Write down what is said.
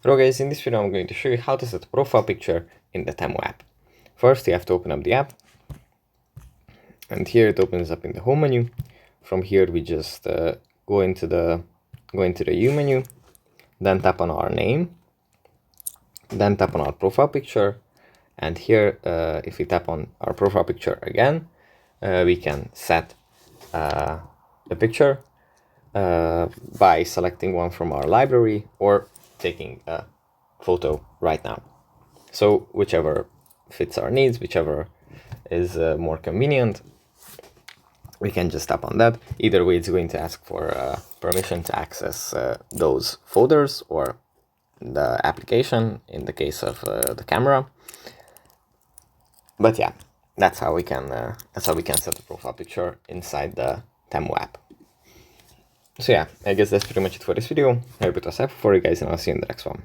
Hello guys, in this video I'm going to show you how to set a profile picture in the Temu app. First you have to open up the app, and here it opens up in the home menu. From here we just go into the U menu, then tap on our name, then tap on our profile picture, and here if we tap on our profile picture again, we can set the picture by selecting one from our library or taking a photo right now. So whichever fits our needs, whichever is more convenient, we can just tap on that. Either way, it's going to ask for permission to access those folders or the application in the case of the camera. But yeah, that's how we can set the profile picture inside the Temu app. So yeah, I guess that's pretty much it for this video. I hope it was helpful for you guys, and I'll see you in the next one.